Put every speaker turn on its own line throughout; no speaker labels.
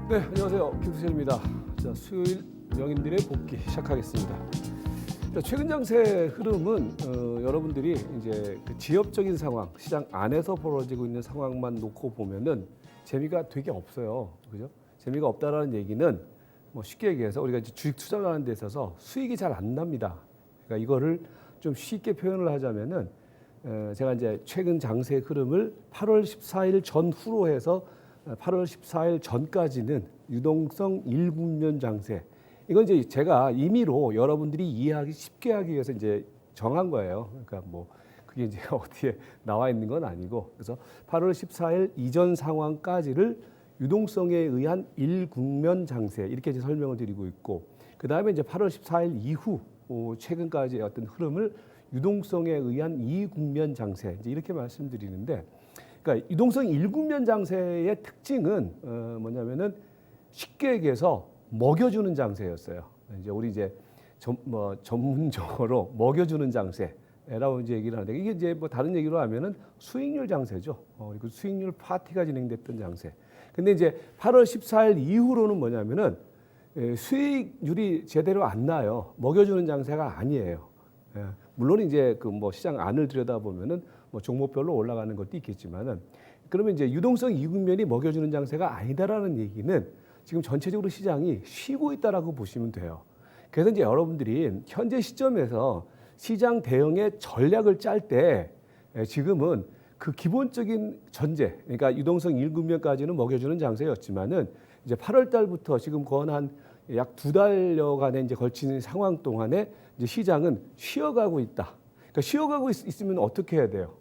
네, 안녕하세요. 김수현입니다. 자, 수요일 명인들의 복귀 시작하겠습니다. 자, 최근 장세 흐름은 여러분들이 이제 그 지역적인 상황, 시장 안에서 벌어지고 있는 상황만 놓고 보면은 재미가 되게 없어요. 그죠? 재미가 없다라는 얘기는 뭐 쉽게 얘기해서 우리가 이제 주식 투자를 하는 데 있어서 수익이 잘 안 납니다. 그러니까 이거를 좀 쉽게 표현을 하자면은 제가 이제 최근 장세 흐름을 8월 14일 전후로 해서 8월 14일 전까지는 유동성 1국면 장세. 이건 이제 제가 임의로 여러분들이 이해하기 쉽게 하기 위해서 이제 정한 거예요. 그러니까 뭐 그게 이제 어디에 나와 있는 건 아니고, 그래서 8월 14일 이전 상황까지를 유동성에 의한 1국면 장세 이렇게 이제 설명을 드리고 있고, 그 다음에 이제 8월 14일 이후 최근까지의 어떤 흐름을 유동성에 의한 2국면 장세 이제 이렇게 말씀드리는데, 그러니까 유동성 1국면 장세의 특징은 뭐냐면은 쉽게 얘기해서 먹여주는 장세였어요. 이제 우리 이제 전문적으로 먹여주는 장세라고 이제 얘기를 하는데, 이게 이제 뭐 다른 얘기로 하면은 수익률 장세죠. 그리고 수익률 파티가 진행됐던 장세. 근데 이제 8월 14일 이후로는 뭐냐면은 수익률이 제대로 안 나요. 먹여주는 장세가 아니에요. 물론 이제 그 뭐 시장 안을 들여다보면은 뭐 종목별로 올라가는 것도 있겠지만은, 그러면 이제 유동성 2국면이 먹여주는 장세가 아니다라는 얘기는 지금 전체적으로 시장이 쉬고 있다라고 보시면 돼요. 그래서 이제 여러분들이 현재 시점에서 시장 대응의 전략을 짤 때 지금은 그 기본적인 전제, 그러니까 유동성 1국면까지는 먹여주는 장세였지만은 이제 8월 달부터 지금 거의 한 약 2달여간에 이제 걸치는 상황 동안에 이제 시장은 쉬어가고 있다. 그러니까 쉬어가고 있으면 어떻게 해야 돼요?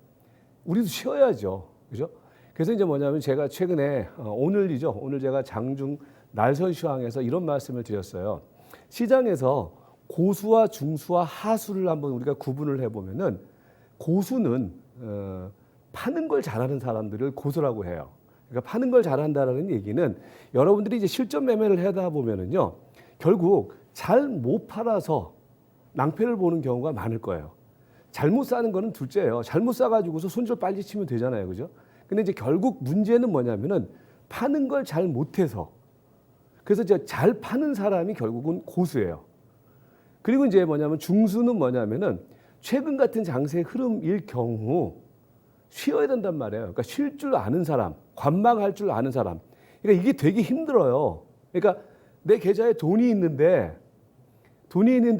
우리도 쉬어야죠. 그죠? 그래서 이제 뭐냐면 제가 최근에 오늘이죠. 오늘 제가 장중 날선 시황에서 이런 말씀을 드렸어요. 시장에서 고수와 중수와 하수를 한번 우리가 구분을 해보면은, 고수는 파는 걸 잘하는 사람들을 고수라고 해요. 그러니까 파는 걸 잘한다라는 얘기는 여러분들이 이제 실전 매매를 하다 보면은요, 결국 잘 못 팔아서 낭패를 보는 경우가 많을 거예요. 잘못 사는 거는 둘째예요. 잘못 사가지고서 손절 빨리 치면 되잖아요, 그죠? 근데 이제 결국 문제는 뭐냐면은 파는 걸 잘 못해서, 그래서 이제 잘 파는 사람이 결국은 고수예요. 그리고 이제 뭐냐면 중수는 뭐냐면은 최근 같은 장세 흐름일 경우 쉬어야 된단 말이에요. 그러니까 쉴 줄 아는 사람, 관망할 줄 아는 사람. 그러니까 이게 되게 힘들어요. 그러니까 내 계좌에 돈이 있는데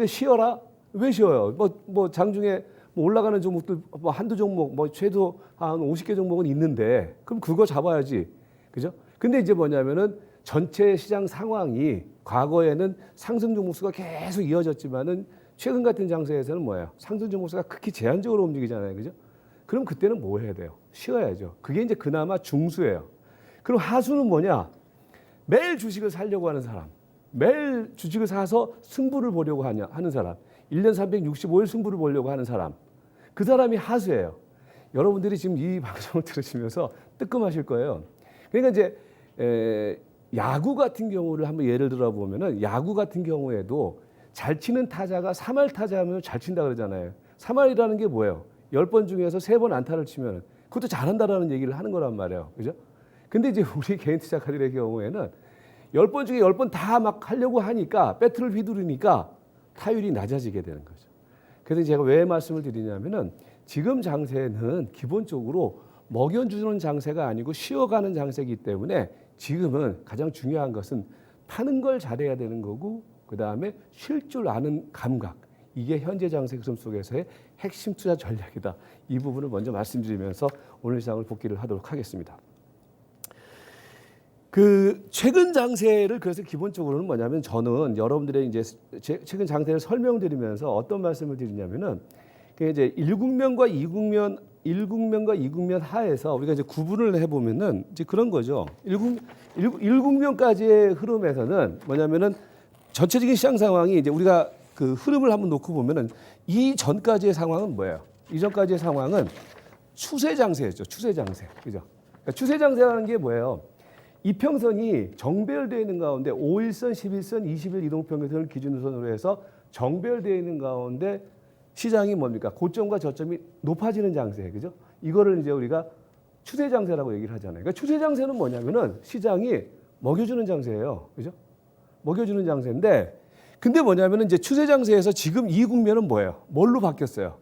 쉬어라? 왜 쉬어요? 뭐 장중에 뭐 올라가는 종목들 뭐 한두 종목, 뭐 최소 한 50개 종목은 있는데, 그럼 그거 잡아야지. 그죠? 근데 이제 뭐냐면은 전체 시장 상황이 과거에는 상승 종목 수가 계속 이어졌지만은 최근 같은 장세에서는 뭐예요? 상승 종목 수가 극히 제한적으로 움직이잖아요. 그죠? 그럼 그때는 뭐 해야 돼요? 쉬어야죠. 그게 이제 그나마 중수예요. 그럼 하수는 뭐냐? 매일 주식을 사려고 하는 사람, 매일 주식을 사서 승부를 보려고 하는 사람, 1년 365일 승부를 보려고 하는 사람, 그 사람이 하수예요. 여러분들이 지금 이 방송을 들으시면서 뜨끔하실 거예요. 그러니까 이제 야구 같은 경우를 한번 예를 들어 보면은, 야구 같은 경우에도 잘 치는 타자가 3할 타자면 잘 친다 그러잖아요. 3할이라는 게 뭐예요? 10번 중에서 3번 안타를 치면 그것도 잘한다라는 얘기를 하는 거란 말이에요. 그죠? 근데 이제 우리 개인 투자가들의 경우에는 10번 중에 10번 다 막 하려고 하니까, 배트를 휘두르니까 타율이 낮아지게 되는 거죠. 그래서 제가 왜 말씀을 드리냐면은, 지금 장세는 기본적으로 먹여주는 장세가 아니고 쉬어가는 장세이기 때문에 지금은 가장 중요한 것은 파는 걸 잘해야 되는 거고, 그 다음에 쉴 줄 아는 감각. 이게 현재 장세 흐름 속에서의 핵심 투자 전략이다. 이 부분을 먼저 말씀드리면서 오늘 시장을 복귀를 하도록 하겠습니다. 그 최근 장세를 그래서 기본적으로는 뭐냐면, 저는 여러분들의 이제 최근 장세를 설명드리면서 어떤 말씀을 드리냐면은, 그 이제 1국면과 2국면 하에서 우리가 이제 구분을 해보면은 이제 그런 거죠. 1국면까지의 흐름에서는 뭐냐면은 전체적인 시장 상황이 이제 우리가 그 흐름을 한번 놓고 보면은, 이 전까지의 상황은 뭐예요? 이 전까지의 상황은 추세 장세였죠. 추세 장세. 그죠? 그러니까 추세 장세라는 게 뭐예요? 이평선이 정배열되어 있는 가운데 5일선, 11선, 20일 이동평균선을 기준선으로 해서 정배열되어 있는 가운데 시장이 뭡니까? 고점과 저점이 높아지는 장세. 그죠? 이거를 이제 우리가 추세 장세라고 얘기를 하잖아요. 그러니까 추세 장세는 뭐냐면은 시장이 먹여주는 장세예요. 그죠? 먹여주는 장세인데, 근데 뭐냐면은 이제 추세 장세에서 지금 이 국면은 뭐예요? 뭘로 바뀌었어요?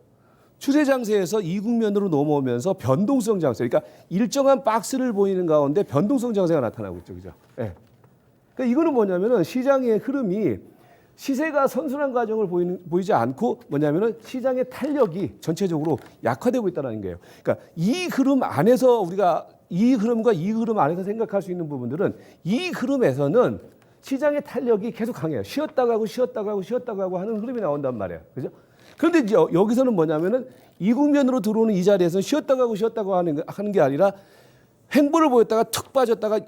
추세 장세에서 이 국면으로 넘어오면서 변동성 장세. 그러니까 일정한 박스를 보이는 가운데 변동성 장세가 나타나고 있죠. 그죠? 예. 그러니까 이거는 뭐냐면은 시장의 흐름이 시세가 선순환 과정을 보이지 않고 뭐냐면은 시장의 탄력이 전체적으로 약화되고 있다는 거예요. 그러니까 이 흐름 안에서 우리가 이 흐름과 이 흐름 안에서 생각할 수 있는 부분들은 이 흐름에서는 시장의 탄력이 계속 강해요. 쉬었다 가고 쉬었다 가고 쉬었다 가고 하는 흐름이 나온단 말이에요. 그죠? 그런데 이제 여기서는 뭐냐면은 이 국면으로 들어오는 이 자리에서는 쉬었다 가고 쉬었다 가고 하는 게 아니라 횡보를 보였다가 툭 빠졌다가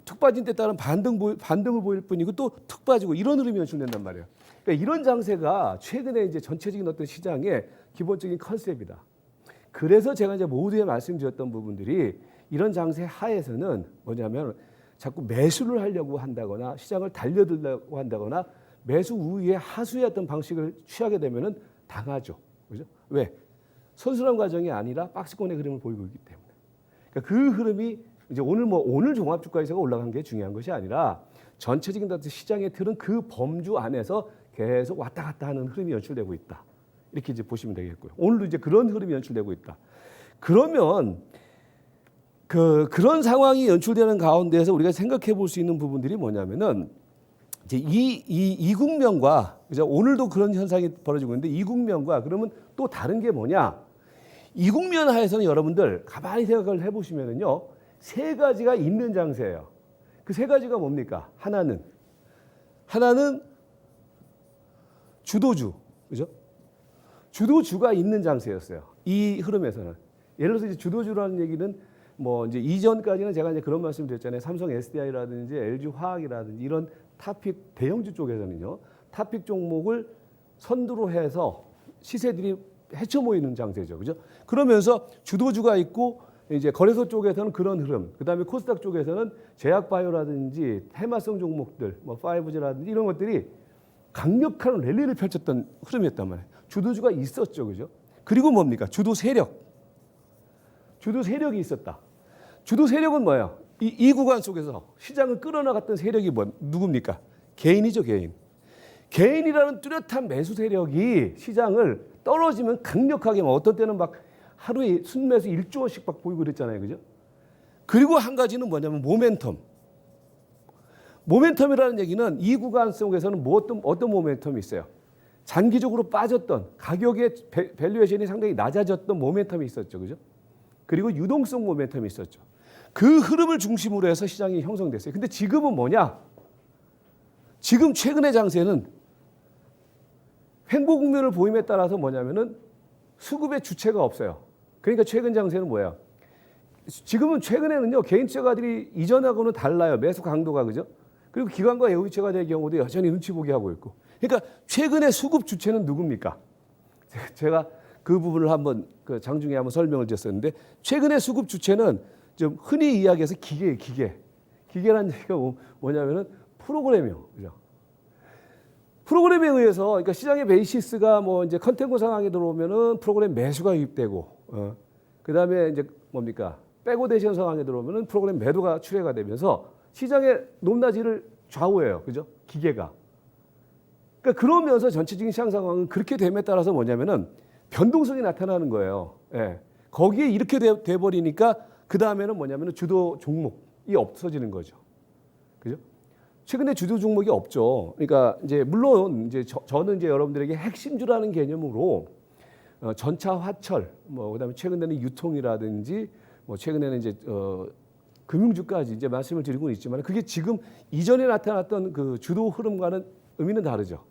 툭 빠진 데 따른 반등을 보일 뿐이고 또 툭 빠지고 이런 흐름이 연출된단 말이에요. 그러니까 이런 장세가 최근에 이제 전체적인 어떤 시장의 기본적인 컨셉이다. 그래서 제가 이제 모두에 말씀드렸던 부분들이 이런 장세 하에서는 뭐냐면 자꾸 매수를 하려고 한다거나 시장을 달려들려고 한다거나 매수 우위에 하수의 어떤 방식을 취하게 되면은 당하죠. 그죠? 왜? 선순환 과정이 아니라 박스권의 흐름을 보이고 있기 때문에. 그러니까 그 흐름이 이제 오늘 종합주가지수가 올라간 게 중요한 것이 아니라 전체적인 시장의 틀은 그 범주 안에서 계속 왔다 갔다 하는 흐름이 연출되고 있다. 이렇게 이제 보시면 되겠고요. 오늘도 이제 그런 흐름이 연출되고 있다. 그러면 그런 상황이 연출되는 가운데에서 우리가 생각해 볼 수 있는 부분들이 뭐냐면은 이제 이 국면과 그죠? 오늘도 그런 현상이 벌어지고 있는데 이 국면과 그러면 또 다른 게 뭐냐? 이 국면 하에서는 여러분들 가만히 생각을 해보시면은요. 세 가지가 있는 장세예요. 그 세 가지가 뭡니까? 하나는 주도주, 그죠? 주도주가 있는 장세였어요. 이 흐름에서는. 예를 들어서 이제 주도주라는 얘기는 뭐 이제 이전까지는 제가 이제 그런 말씀 드렸잖아요. 삼성 SDI라든지 LG 화학이라든지 이런 탑픽 대형주 쪽에서는요. 탑픽 종목을 선두로 해서 시세들이 헤쳐 모이는 장세죠. 그죠? 그러면서 주도주가 있고 이제 거래소 쪽에서는 그런 흐름, 그다음에 코스닥 쪽에서는 제약바이오라든지 테마성 종목들, 뭐 5G라든지 이런 것들이 강력한 랠리를 펼쳤던 흐름이었단 말이에요. 주도주가 있었죠, 그죠? 그리고 뭡니까? 주도 세력이 있었다. 주도 세력은 뭐예요? 이 구간 속에서 시장을 끌어나갔던 세력이 누굽니까? 개인이죠, 개인. 개인이라는 뚜렷한 매수 세력이 시장을 떨어지면 강력하게 어떤 때는 막 하루에 순매수 1조 원씩 막 보이고 그랬잖아요. 그죠? 그리고 한 가지는 뭐냐면 모멘텀. 모멘텀이라는 얘기는 이 구간 속에서는 어떤 모멘텀이 있어요? 장기적으로 빠졌던 가격의 밸류에이션이 상당히 낮아졌던 모멘텀이 있었죠. 그죠? 그리고 유동성 모멘텀이 있었죠. 그 흐름을 중심으로 해서 시장이 형성됐어요. 근데 지금은 뭐냐? 지금 최근의 장세는 횡보 국면을 보임에 따라서 뭐냐면은 수급의 주체가 없어요. 그러니까 최근 장세는 뭐예요? 지금은 최근에는요 개인 투자가들이 이전하고는 달라요. 매수 강도가 그죠? 그리고 기관과 외부 투자가들의 경우도 여전히 눈치 보게 하고 있고. 그러니까 최근의 수급 주체는 누굽니까? 제가 그 부분을 한번 장중에 한번 설명을 드렸었는데 최근의 수급 주체는 좀 흔히 이야기해서 기계라는 얘기가 뭐냐면은 프로그램이요, 그죠? 프로그램에 의해서 그러니까 시장의 베이시스가 뭐 이제 컨텐츠 상황에 들어오면은 프로그램 매수가 유입되고, 그다음에 이제 뭡니까? 백오데이션 상황에 들어오면은 프로그램 매도가 출회가 되면서 시장의 높낮이를 좌우해요, 그죠? 기계가. 그러니까 그러면서 전체적인 시장 상황은 그렇게 됨에 따라서 뭐냐면은 변동성이 나타나는 거예요. 예. 거기에 이렇게 돼 버리니까 그 다음에는 뭐냐면은 주도 종목이 없어지는 거죠, 그죠? 최근에 주도 종목이 없죠. 그러니까 이제 물론 이제 저는 이제 여러분들에게 핵심주라는 개념으로 전차 화철, 뭐 그다음에 최근에는 유통이라든지 뭐 최근에는 이제 금융주까지 이제 말씀을 드리고는 있지만 그게 지금 이전에 나타났던 그 주도 흐름과는 의미는 다르죠.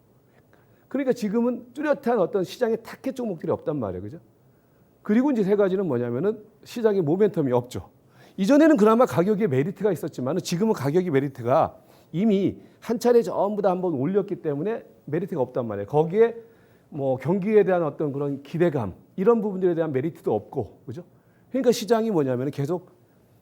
그러니까 지금은 뚜렷한 어떤 시장의 타켓 종목들이 없단 말이에요, 그죠? 그리고 이제 세 가지는 뭐냐면은 시장의 모멘텀이 없죠. 이전에는 그나마 가격에 메리트가 있었지만 지금은 가격이 메리트가 이미 한 차례 전부 다 한번 올렸기 때문에 메리트가 없단 말이에요. 거기에 뭐 경기에 대한 어떤 그런 기대감 이런 부분들에 대한 메리트도 없고, 그죠? 그러니까 시장이 뭐냐면 계속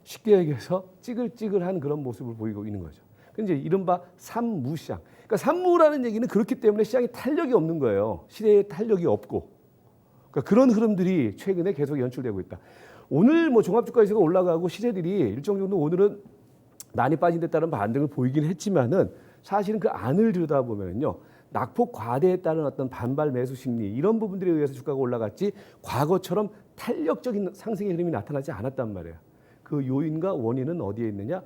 쉽게 얘기해서 찌글찌글한 그런 모습을 보이고 있는 거죠. 이제 이른바 산무시장. 그러니까 산무라는 얘기는 그렇기 때문에 시장에 탄력이 없는 거예요. 시대에 탄력이 없고. 그러니까 그런 흐름들이 최근에 계속 연출되고 있다. 오늘 뭐 종합주가지수가 올라가고 시세들이 일정 정도 오늘은 많이 빠진 데 따른 반등을 보이긴 했지만은 사실은 그 안을 들여다보면요. 낙폭 과대에 따른 어떤 반발 매수 심리 이런 부분들에 의해서 주가가 올라갔지 과거처럼 탄력적인 상승의 흐름이 나타나지 않았단 말이에요. 그 요인과 원인은 어디에 있느냐?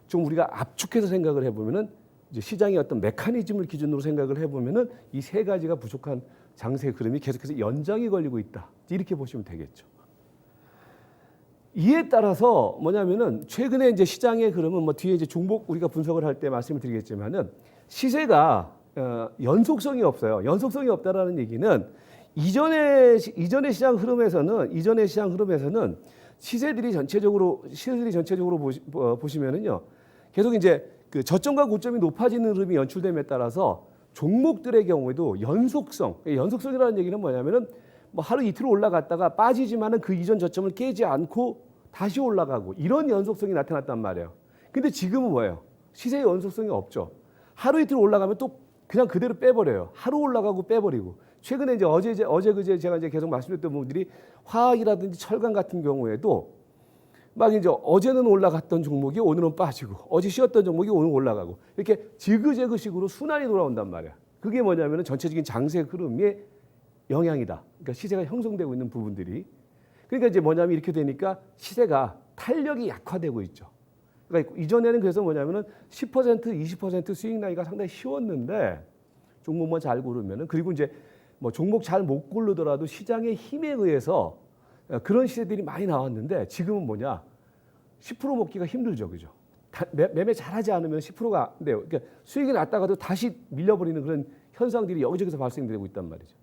좀 우리가 압축해서 생각을 해보면은 이제 시장의 어떤 메커니즘을 기준으로 생각을 해보면은 이 세 가지가 부족한 장세 흐름이 계속해서 연장이 걸리고 있다. 이렇게 보시면 되겠죠. 이에 따라서 뭐냐면은 최근에 이제 시장의 흐름은 뭐 뒤에 이제 종목 우리가 분석을 할 때 말씀을 드리겠지만은 시세가 연속성이 없어요. 연속성이 없다라는 얘기는 이전의 시장 흐름에서는 시세들이 전체적으로 보시면은요. 계속 이제 그 저점과 고점이 높아지는 흐름이 연출됨에 따라서 종목들의 경우에도 연속성이라는 얘기는 뭐냐면은 뭐 하루 이틀 올라갔다가 빠지지만은 그 이전 저점을 깨지 않고 다시 올라가고 이런 연속성이 나타났단 말이에요. 근데 지금은 뭐예요? 시세의 연속성이 없죠. 하루 이틀 올라가면 또 그냥 그대로 빼버려요. 하루 올라가고 빼버리고. 최근에 이제 어제 그제 제가 이제 계속 말씀드렸던 부분들이 화학이라든지 철강 같은 경우에도 막 이제 어제는 올라갔던 종목이 오늘은 빠지고 어제 쉬었던 종목이 오늘 올라가고 이렇게 지그재그식으로 순환이 돌아온단 말이야. 그게 뭐냐면은 전체적인 장세 흐름의 영향이다. 그러니까 시세가 형성되고 있는 부분들이. 그러니까 이제 뭐냐면 이렇게 되니까 시세가 탄력이 약화되고 있죠. 그러니까 이전에는 그래서 뭐냐면은 10%, 20% 수익 나기가 상당히 쉬웠는데 종목만 잘 고르면은 그리고 이제 뭐 종목 잘 못 고르더라도 시장의 힘에 의해서 그런 시세들이 많이 나왔는데 지금은 뭐냐? 10% 먹기가 힘들죠. 그죠? 매매 잘하지 않으면 10%가 안 돼요. 그러니까 수익이 났다가도 다시 밀려버리는 그런 현상들이 여기저기서 발생되고 있단 말이죠.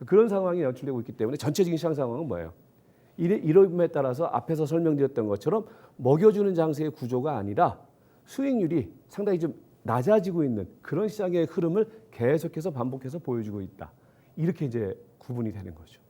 그런 상황이 연출되고 있기 때문에 전체적인 시장 상황은 뭐예요? 이름에 따라서 앞에서 설명드렸던 것처럼 먹여주는 장세의 구조가 아니라 수익률이 상당히 좀 낮아지고 있는 그런 시장의 흐름을 계속해서 반복해서 보여주고 있다. 이렇게 이제 구분이 되는 거죠.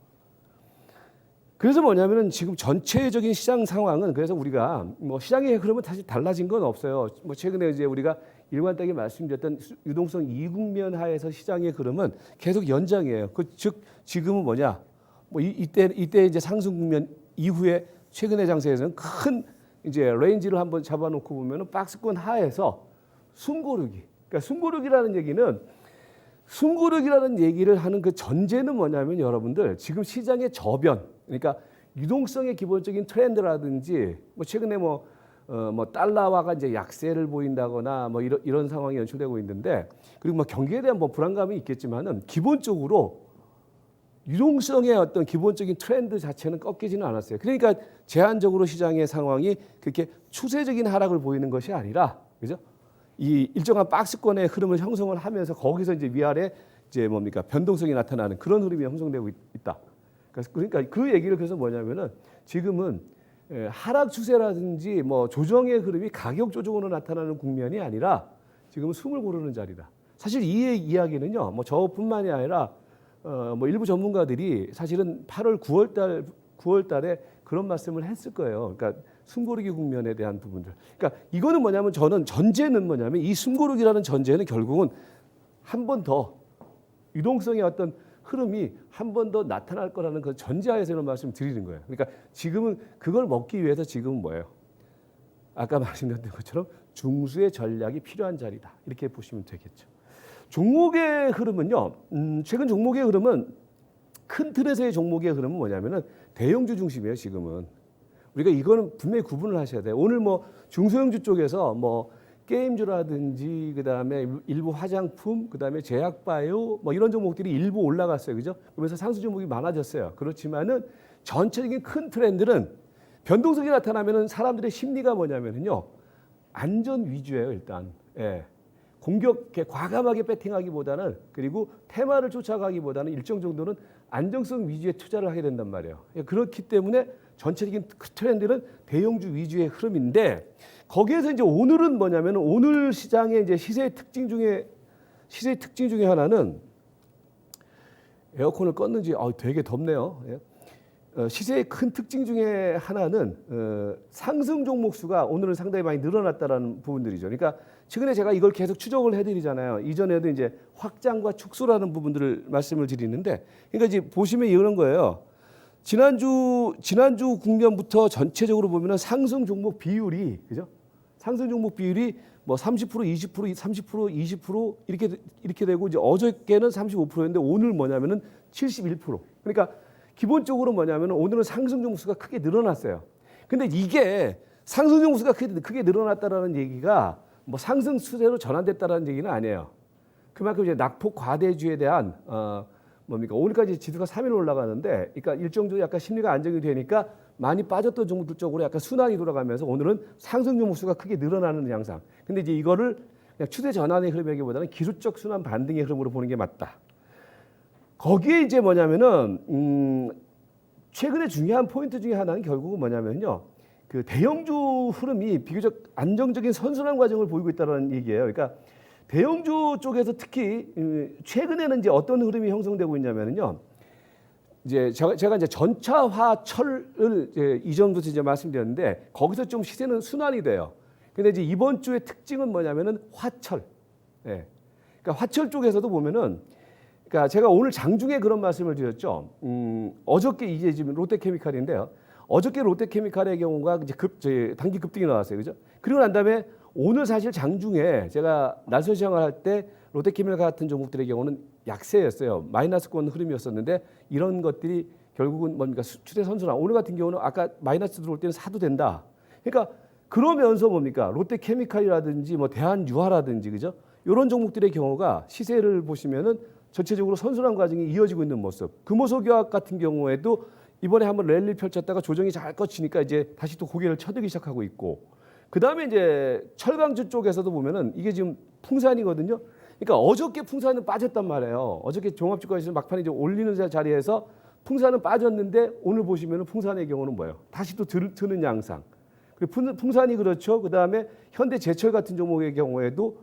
그래서 뭐냐면은 지금 전체적인 시장 상황은 그래서 우리가 뭐 시장의 흐름은 사실 달라진 건 없어요. 뭐 최근에 이제 우리가 일관되게 말씀드렸던 유동성 이국면 하에서 시장의 흐름은 계속 연장이에요. 즉 지금은 뭐냐? 뭐 이때 이제 상승 국면 이후에 최근의 장세에서는 큰 이제 레인지를 한번 잡아놓고 보면은 박스권 하에서 숨고르기. 그러니까 숨고르기라는 얘기를 하는 그 전제는 뭐냐면 여러분들 지금 시장의 저변, 그러니까 유동성의 기본적인 트렌드라든지 뭐 최근에 뭐 달러화가 이제 약세를 보인다거나 뭐 이런 상황이 연출되고 있는데 그리고 뭐 경기에 대한 뭐 불안감이 있겠지만은 기본적으로 유동성의 어떤 기본적인 트렌드 자체는 꺾이지는 않았어요. 그러니까 제한적으로 시장의 상황이 그렇게 추세적인 하락을 보이는 것이 아니라, 그죠? 이 일정한 박스권의 흐름을 형성을 하면서 거기서 이제 위아래 이제 뭡니까 변동성이 나타나는 그런 흐름이 형성되고 있다. 그러니까 그 얘기를 그래서 뭐냐면은 지금은 하락 추세라든지 뭐 조정의 흐름이 가격 조정으로 나타나는 국면이 아니라 지금은 숨을 고르는 자리다. 사실 이 이야기는요, 뭐 저뿐만이 아니라 뭐 일부 전문가들이 사실은 8월, 9월 달에 그런 말씀을 했을 거예요. 그러니까 숨고르기 국면에 대한 부분들. 그러니까 이거는 뭐냐면 저는 전제는 뭐냐면 이 숨고르기라는 전제는 결국은 한 번 더 유동성의 어떤 흐름이 한 번 더 나타날 거라는 그 전제하에서 이런 말씀 드리는 거예요. 그러니까 지금은 그걸 먹기 위해서 지금은 뭐예요? 아까 말씀드렸던 것처럼 중수의 전략이 필요한 자리다. 이렇게 보시면 되겠죠. 종목의 흐름은요. 최근 종목의 흐름은 큰 틀에서의 종목의 흐름은 뭐냐면은 대형주 중심이에요. 지금은 우리가 이거는 분명히 구분을 하셔야 돼요. 오늘 뭐 중소형주 쪽에서 뭐 게임주라든지 그다음에 일부 화장품, 그다음에 제약바이오 뭐 이런 종목들이 일부 올라갔어요. 그죠? 그러면서 상승 종목이 많아졌어요. 그렇지만은 전체적인 큰 트렌드는 변동성이 나타나면은 사람들의 심리가 뭐냐면은요. 안전 위주예요, 일단. 예. 공격에 과감하게 배팅하기보다는 그리고 테마를 쫓아가기보다는 일정 정도는 안정성 위주의 투자를 하게 된단 말이에요. 그렇기 때문에 전체적인 트렌드는 대형주 위주의 흐름인데 거기에서 이제 오늘은 뭐냐면 오늘 시장의 이제 시세의 특징 중에 하나는 에어컨을 껐는지 되게 덥네요. 시세의 큰 특징 중에 하나는 상승 종목 수가 오늘은 상당히 많이 늘어났다라는 부분들이죠. 그러니까 최근에 제가 이걸 계속 추적을 해드리잖아요. 이전에도 이제 확장과 축소라는 부분들을 말씀을 드리는데, 그러니까 이제 보시면 이런 거예요. 지난주 국면부터 전체적으로 보면은 상승 종목 비율이, 그죠? 상승 종목 비율이 뭐 30%, 20%, 30%, 20% 이렇게 되고 이제 어저께는 35%였는데 오늘 뭐냐면은 71%. 그러니까 기본적으로 뭐냐면은 오늘은 상승 종목 수가 크게 늘어났어요. 근데 이게 상승 종목 수가 크게 늘어났다라는 얘기가 뭐 상승 추세로 전환됐다라는 얘기는 아니에요. 그만큼 이제 낙폭 과대주에 대한 뭡니까? 오늘까지 지수가 3일 올라가는데, 그러니까 일정적으로 약간 심리가 안정이 되니까 많이 빠졌던 종목들 쪽으로 약간 순환이 돌아가면서 오늘은 상승 종목 수가 크게 늘어나는 양상. 근데 이제 이거를 그냥 추세 전환의 흐름이기보다는 기술적 순환 반등의 흐름으로 보는 게 맞다. 거기에 이제 뭐냐면은 최근에 중요한 포인트 중에 하나는 결국은 뭐냐면요. 그 대형주 흐름이 비교적 안정적인 선순환 과정을 보이고 있다는 얘기예요. 그러니까 대형주 쪽에서 특히 최근에는 이제 어떤 흐름이 형성되고 있냐면요. 이제 제가 이제 전차화철을 이제 이전부터 이제 말씀드렸는데 거기서 좀 시세는 순환이 돼요. 근데 이제 이번 주의 특징은 뭐냐면은 화철. 예. 그러니까 화철 쪽에서도 보면은 그러니까 제가 오늘 장중에 그런 말씀을 드렸죠. 어저께 이제 지금 롯데케미칼인데요. 어저께 롯데케미칼의 경우가 이제 단기 급등이 나왔어요. 그죠? 그리고 난 다음에 오늘 사실 장중에 제가 날선 시장을 할 때 롯데케미칼 같은 종목들의 경우는 약세였어요. 마이너스권 흐름이었었는데 이런 것들이 결국은 뭡니까? 추세 선순환. 오늘 같은 경우는 아까 마이너스 들어올 때는 사도 된다. 그러니까 그러면서 뭡니까? 롯데케미칼이라든지 뭐 대한유화라든지 그죠? 이런 종목들의 경우가 시세를 보시면은 전체적으로 선순환 과정이 이어지고 있는 모습. 금호석유화학 같은 경우에도 이번에 한번 랠리 펼쳤다가 조정이 잘 거치니까 이제 다시 또 고개를 쳐들기 시작하고 있고. 그 다음에 이제 철강주 쪽에서도 보면은 이게 지금 풍산이거든요. 그러니까 어저께 풍산은 빠졌단 말이에요. 어저께 종합주가에서 막판에 이제 올리는 자리에서 풍산은 빠졌는데 오늘 보시면은 풍산의 경우는 뭐예요? 다시 또 드는 양상. 그리고 풍산이 그렇죠. 그 다음에 현대제철 같은 종목의 경우에도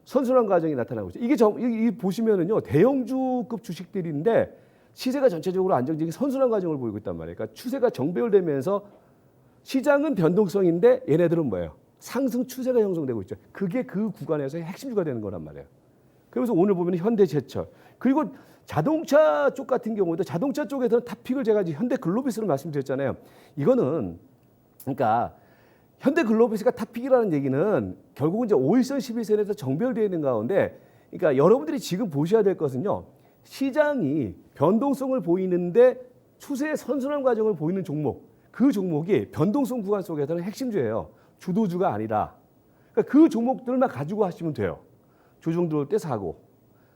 선순환 과정이 나타나고 있죠. 이게 보시면은요 대형주급 주식들인데 시세가 전체적으로 안정적인 선순환 과정을 보이고 있단 말이에요. 그러니까 추세가 정배열되면서 시장은 변동성인데 얘네들은 뭐예요? 상승 추세가 형성되고 있죠. 그게 그 구간에서의 핵심주가 되는 거란 말이에요. 그래서 오늘 보면 현대제철 그리고 자동차 쪽 같은 경우도 자동차 쪽에서는 탑픽을 제가 이제 현대글로비스를 말씀드렸잖아요. 이거는 그러니까 현대글로비스가 탑픽이라는 얘기는 결국은 이제 5일선, 11선에서 정배열되어 있는 가운데 그러니까 여러분들이 지금 보셔야 될 것은요. 시장이 변동성을 보이는데 추세 선순환 과정을 보이는 종목 그 종목이 변동성 구간 속에서는 핵심주예요. 주도주가 아니라 그러니까 그 종목들만 가지고 하시면 돼요. 조정 들어올 때 사고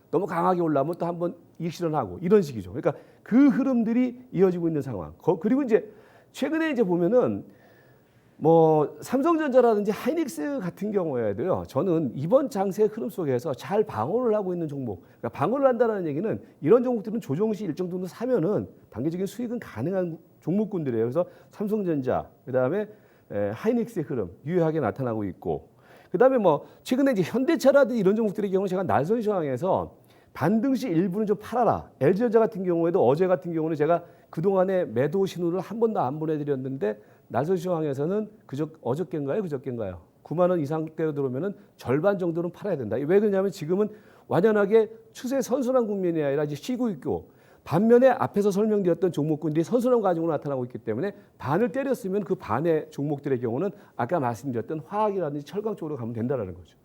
너무 강하게 올라오면 또 한번 이익 실현하고 이런 식이죠. 그러니까 그 흐름들이 이어지고 있는 상황. 그리고 이제 최근에 이제 보면은 뭐 삼성전자라든지 하이닉스 같은 경우에도요. 저는 이번 장세 흐름 속에서 잘 방어를 하고 있는 종목. 그러니까 방어를 한다는 얘기는 이런 종목들은 조정 시 일정 정도 사면은 단기적인 수익은 가능한 종목군들이에요. 그래서 삼성전자, 그다음에 하이닉스의 흐름 유효하게 나타나고 있고, 그다음에 뭐 최근에 이제 현대차라든지 이런 종목들의 경우 제가 날선 시황에서 반등 시 일부는 좀 팔아라. LG전자 같은 경우에도 어제 같은 경우는 제가 그동안에 매도 신호를 한 번도 안 보내드렸는데 날선 시황에서는 어저께인가요? 그저께인가요? 9만 원 이상대로 들어오면은 절반 정도는 팔아야 된다. 왜 그러냐면 지금은 완연하게 추세 선순환 국면이 아니라 이제 쉬고 있고 반면에 앞에서 설명드렸던 종목군들이 선순환 과정으로 나타나고 있기 때문에 반을 때렸으면 그 반의 종목들의 경우는 아까 말씀드렸던 화학이라든지 철강 쪽으로 가면 된다라는 거죠.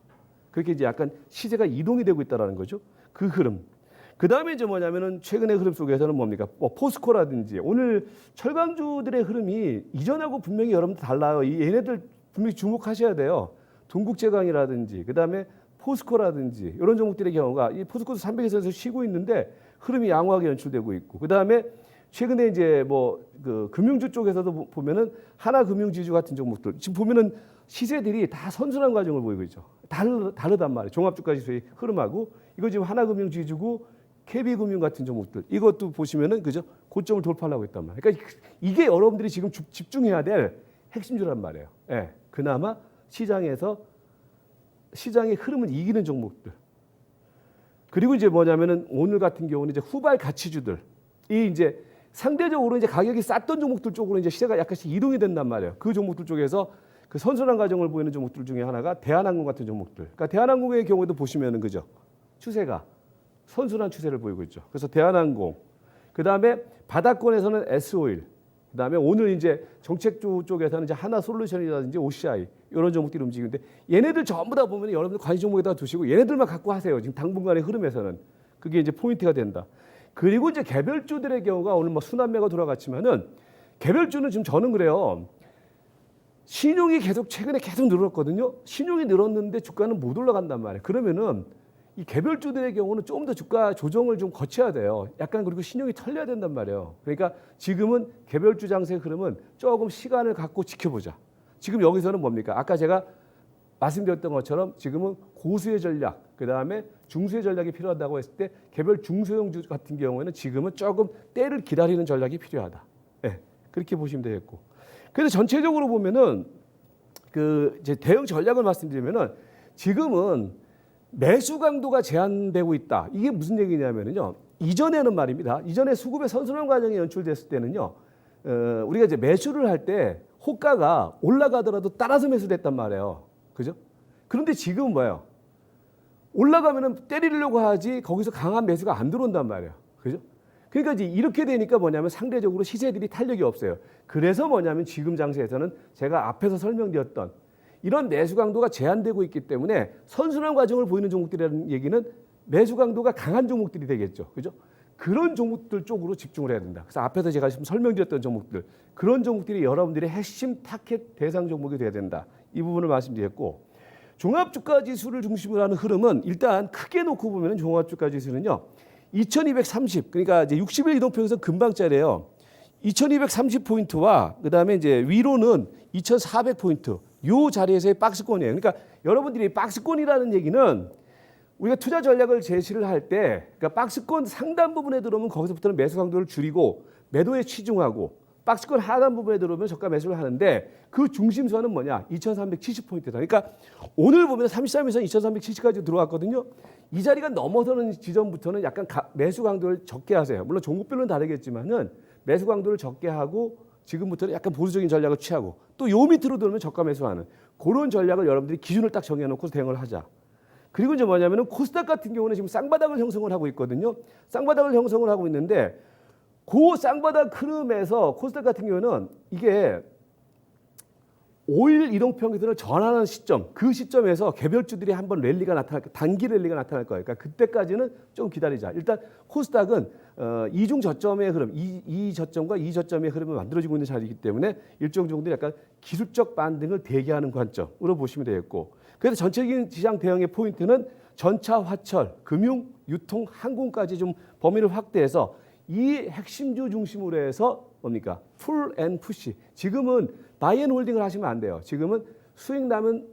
그렇게 이제 약간 시세가 이동이 되고 있다라는 거죠. 그 흐름. 그 다음에 이제 뭐냐면은 최근의 흐름 속에서는 뭡니까? 뭐 포스코라든지 오늘 철강주들의 흐름이 이전하고 분명히 여러분들 달라요. 얘네들 분명히 주목하셔야 돼요. 동국제강이라든지 그 다음에 포스코라든지 이런 종목들의 경우가 이 포스코도 300에서 쉬고 있는데 흐름이 양호하게 연출되고 있고 그 다음에 최근에 이제 뭐 그 금융주 쪽에서도 보면은 하나금융지주 같은 종목들 지금 보면은 시세들이 다 선순환 과정을 보이고 있죠. 다르단 말이에요. 종합주가지수의 흐름하고 이거 지금 하나금융지주고 KB금융 같은 종목들 이것도 보시면은 그죠 고점을 돌파하려고 했단 말이에요. 그러니까 이게 여러분들이 지금 집중해야 될 핵심주란 말이에요. 예, 그나마 시장의 흐름을 이기는 종목들. 그리고 이제 뭐냐면은 오늘 같은 경우는 이제 후발 가치주들 이 이제 상대적으로 이제 가격이 쌌던 종목들 쪽으로 이제 시세가 약간씩 이동이 된단 말이에요. 그 종목들 쪽에서 그 선순환 과정을 보이는 종목들 중에 하나가 대한항공 같은 종목들. 그러니까 대한항공의 경우에도 보시면은 그죠 추세가 선순환 추세를 보이고 있죠. 그래서 대한항공, 그 다음에 바닥권에서는 S오일, 그다음에 오늘 이제 정책주 쪽에서는 이제 하나솔루션이라든지 OCI 이런 종목들이 움직이는데 얘네들 전부 다 보면 여러분들 관심 종목에다 두시고 얘네들만 갖고 하세요. 지금 당분간의 흐름에서는 그게 이제 포인트가 된다. 그리고 이제 개별주들의 경우가 오늘 뭐 순환매가 돌아갔지만은 개별주는 지금 저는 그래요. 신용이 최근에 계속 늘었거든요. 신용이 늘었는데 주가는 못 올라간단 말이에요. 그러면은 이 개별주들의 경우는 좀 더 주가 조정을 좀 거쳐야 돼요. 약간 그리고 신용이 털려야 된단 말이에요. 그러니까 지금은 개별주 장세의 흐름은 조금 시간을 갖고 지켜보자. 지금 여기서는 뭡니까? 아까 제가 말씀드렸던 것처럼 지금은 고수의 전략, 그다음에 중수의 전략이 필요하다고 했을 때 개별 중소형주 같은 경우에는 지금은 조금 때를 기다리는 전략이 필요하다. 네, 그렇게 보시면 되겠고. 그래서 전체적으로 보면은 그 이제 대응 전략을 말씀드리면은 지금은 매수 강도가 제한되고 있다. 이게 무슨 얘기냐면요. 이전에는 말입니다. 이전에 수급의 선순환 과정이 연출됐을 때는요. 우리가 이제 매수를 할 때 호가가 올라가더라도 따라서 매수됐단 말이에요. 그죠? 그런데 지금은 뭐예요? 올라가면은 때리려고 하지 거기서 강한 매수가 안 들어온단 말이에요. 그죠? 그러니까 이제 이렇게 되니까 뭐냐면 상대적으로 시세들이 탄력이 없어요. 그래서 뭐냐면 지금 장세에서는 제가 앞에서 설명드렸던 이런 매수 강도가 제한되고 있기 때문에 선순환 과정을 보이는 종목들이라는 얘기는 매수 강도가 강한 종목들이 되겠죠. 그죠? 그런 종목들 쪽으로 집중을 해야 된다. 그래서 앞에서 제가 지금 설명드렸던 종목들, 그런 종목들이 여러분들의 핵심 타겟 대상 종목이 돼야 된다. 이 부분을 말씀드렸고, 종합주가지수를 중심으로 하는 흐름은 일단 크게 놓고 보면 종합주가지수는요. 2230, 그러니까 이제 60일 이동평균선 금방짜리예요. 2230포인트와 그다음에 이제 위로는 2400포인트. 요 자리에서의 박스권이에요. 그러니까 여러분들이 박스권이라는 얘기는 우리가 투자 전략을 제시를 할 때 그러니까 박스권 상단 부분에 들어오면 거기서부터는 매수 강도를 줄이고 매도에 치중하고 박스권 하단 부분에 들어오면 저가 매수를 하는데 그 중심선은 뭐냐? 2370포인트다. 그러니까 오늘 보면 33에서 2370까지 들어왔거든요. 이 자리가 넘어서는 지점부터는 약간 매수 강도를 적게 하세요. 물론 종목별로는 다르겠지만은 매수 강도를 적게 하고 지금부터는 약간 보수적인 전략을 취하고 또 요 밑으로 들어오면 저가 매수하는 그런 전략을 여러분들이 기준을 딱 정해놓고 대응을 하자. 그리고 이제 뭐냐면은 코스닥 같은 경우는 지금 쌍바닥을 형성을 하고 있거든요. 쌍바닥을 형성을 하고 있는데 그 쌍바닥 흐름에서 코스닥 같은 경우는 이게 5일 이동평균선을 전환하는 시점, 그 시점에서 개별주들이 한번 랠리가 나타날 거예요. 단기 랠리가 나타날 거예요. 그러니까 그때까지는 좀 기다리자. 일단 코스닥은 이중 저점의 흐름, 이 저점과 이 저점의 흐름을 만들어지고 있는 자리이기 때문에 일정 정도 약간 기술적 반등을 대기하는 관점으로 보시면 되겠고, 그래서 전체적인 시장 대응의 포인트는 전차, 화철, 금융, 유통, 항공까지 좀 범위를 확대해서 이 핵심주 중심으로 해서 뭡니까? 풀 앤 푸시. 지금은 바이 앤 홀딩을 하시면 안 돼요. 지금은 수익 나면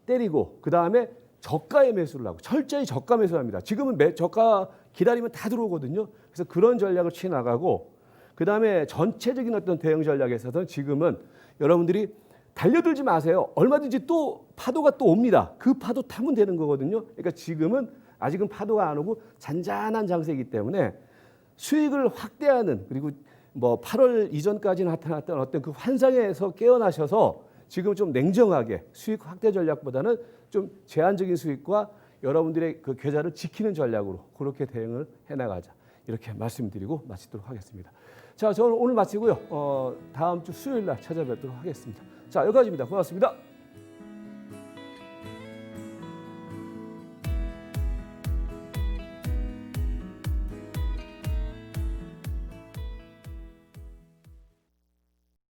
때리고 그다음에 저가에 매수를 하고 철저히 저가 매수를 합니다. 지금은 저가 기다리면 다 들어오거든요. 그래서 그런 전략을 취해 나가고 그다음에 전체적인 어떤 대응 전략에 있어서는 지금은 여러분들이 달려들지 마세요. 얼마든지 또 파도가 또 옵니다. 그 파도 타면 되는 거거든요. 그러니까 지금은 아직은 파도가 안 오고 잔잔한 장세이기 때문에 수익을 확대하는 그리고 뭐 8월 이전까지 나타났던 어떤 그 환상에서 깨어나셔서 지금 좀 냉정하게 수익 확대 전략보다는 좀 제한적인 수익과 여러분들의 그 계좌를 지키는 전략으로 그렇게 대응을 해나가자. 이렇게 말씀드리고 마치도록 하겠습니다. 자, 저는 오늘 마치고요. 다음 주 수요일 날 찾아뵙도록 하겠습니다. 자, 여기까지입니다. 고맙습니다.